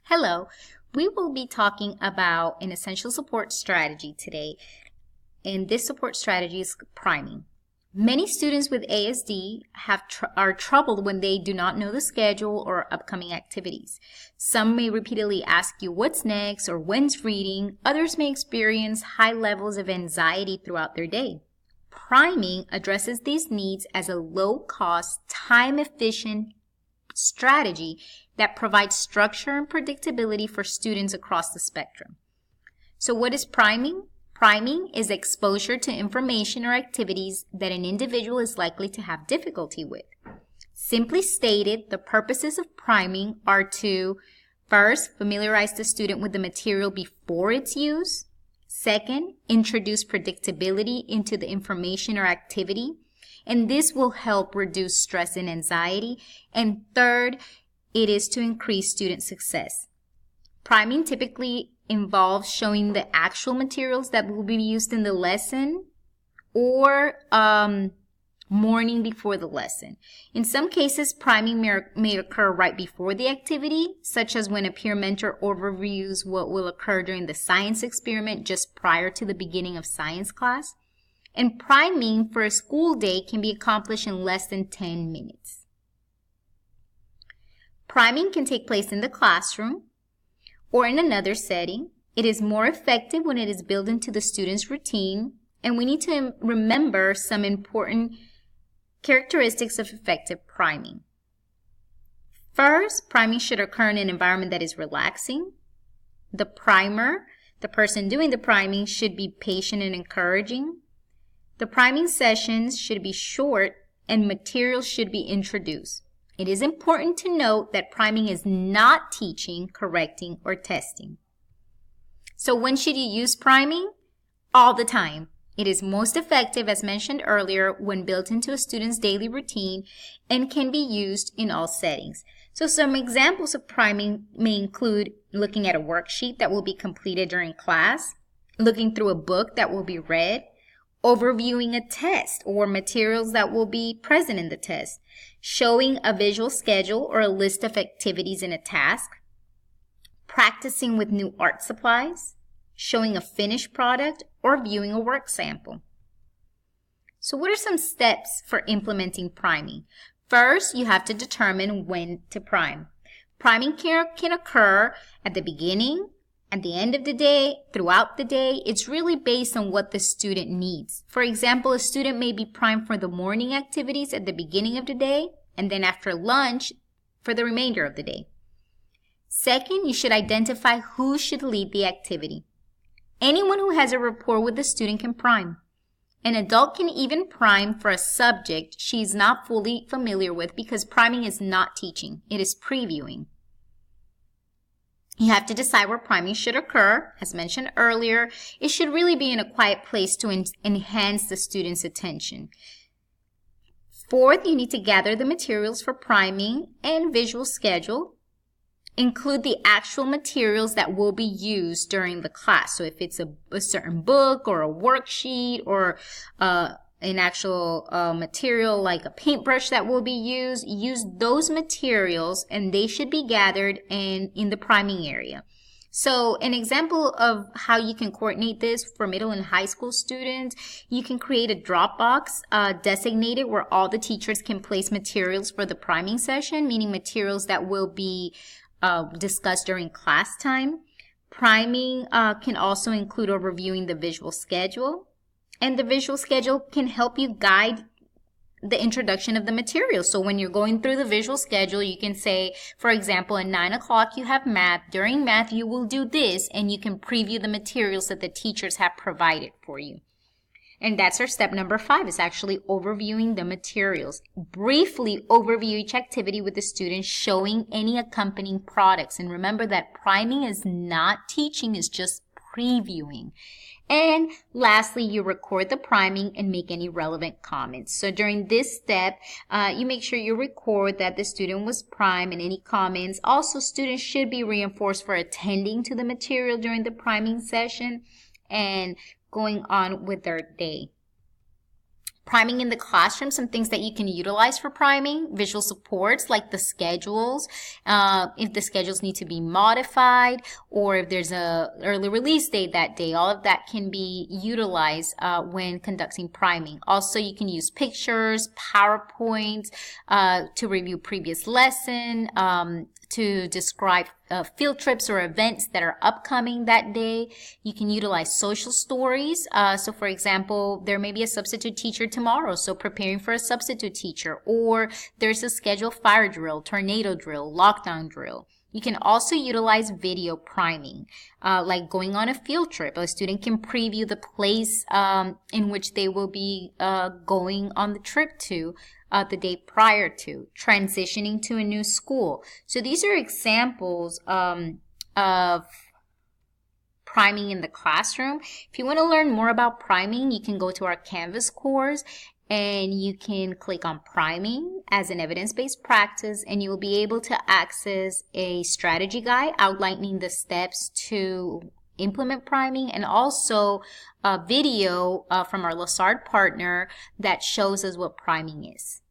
Hello, we will be talking about an essential support strategy today, and this support strategy is priming. Many students with ASD are troubled when they do not know the schedule or upcoming activities. Some may repeatedly ask you what's next or when's reading. Others may experience high levels of anxiety throughout their day. Priming addresses these needs as a low-cost, time-efficient strategy that provides structure and predictability for students across the spectrum. So what is priming? Priming is exposure to information or activities that an individual is likely to have difficulty with. Simply stated, the purposes of priming are to, first, familiarize the student with the material before its use. Second, introduce predictability into the information or activity, and this will help reduce stress and anxiety. And third, it is to increase student success. Priming typically involves showing the actual materials that will be used in the lesson or morning before the lesson. In some cases, priming may occur right before the activity, such as when a peer mentor overviews what will occur during the science experiment just prior to the beginning of science class. And priming for a school day can be accomplished in less than 10 minutes. Priming can take place in the classroom or in another setting. It is more effective when it is built into the student's routine, and we need to remember some important characteristics of effective priming. First, priming should occur in an environment that is relaxing. The primer, the person doing the priming, should be patient and encouraging. The priming sessions should be short and materials should be introduced. It is important to note that priming is not teaching, correcting, or testing. So when should you use priming? All the time. It is most effective, as mentioned earlier, when built into a student's daily routine and can be used in all settings. So some examples of priming may include looking at a worksheet that will be completed during class, looking through a book that will be read, overviewing a test or materials that will be present in the test, showing a visual schedule or a list of activities in a task, practicing with new art supplies, showing a finished product, or viewing a work sample. So what are some steps for implementing priming? First, you have to determine when to prime. Priming can occur at the beginning, at the end of the day, throughout the day. It's really based on what the student needs. For example, a student may be primed for the morning activities at the beginning of the day, and then after lunch for the remainder of the day. Second, you should identify who should lead the activity. Anyone who has a rapport with the student can prime. An adult can even prime for a subject she is not fully familiar with, because priming is not teaching, it is previewing. You have to decide where priming should occur. As mentioned earlier, it should really be in a quiet place to enhance the student's attention. Fourth, you need to gather the materials for priming and visual schedule. Include the actual materials that will be used during the class. So if it's a certain book or a worksheet or an actual material like a paintbrush that will be used, use those materials, and they should be gathered in the priming area. So an example of how you can coordinate this for middle and high school students, you can create a Dropbox designated where all the teachers can place materials for the priming session, meaning materials that will be discussed during class time. Priming can also include overviewing the visual schedule. And the visual schedule can help you guide the introduction of the material. So when you're going through the visual schedule, you can say, for example, at 9 o'clock you have math. During math, you will do this, and you can preview the materials that the teachers have provided for you. And that's our step number 5, is actually overviewing the materials. Briefly overview each activity with the student, showing any accompanying products. And remember that priming is not teaching, it's just previewing. And lastly, you record the priming and make any relevant comments. So during this step, you make sure you record that the student was primed and any comments. Also, students should be reinforced for attending to the material during the priming session and going on with their day. Priming in the classroom, some things that you can utilize for priming, visual supports like the schedules, if the schedules need to be modified or if there's a early release date that day, all of that can be utilized when conducting priming. Also, you can use pictures, PowerPoints to review previous lesson, to describe field trips or events that are upcoming that day. You can utilize social stories. So for example, there may be a substitute teacher tomorrow, so preparing for a substitute teacher, or there's a scheduled fire drill, tornado drill, lockdown drill. You can also utilize video priming, like going on a field trip. A student can preview the place in which they will be going on the trip to the day prior to, transitioning to a new school. So these are examples of priming in the classroom. If you want to learn more about priming, you can go to our Canvas course and you can click on priming as an evidence-based practice, and you will be able to access a strategy guide outlining the steps to implement priming, and also a video from our Lassard partner that shows us what priming is.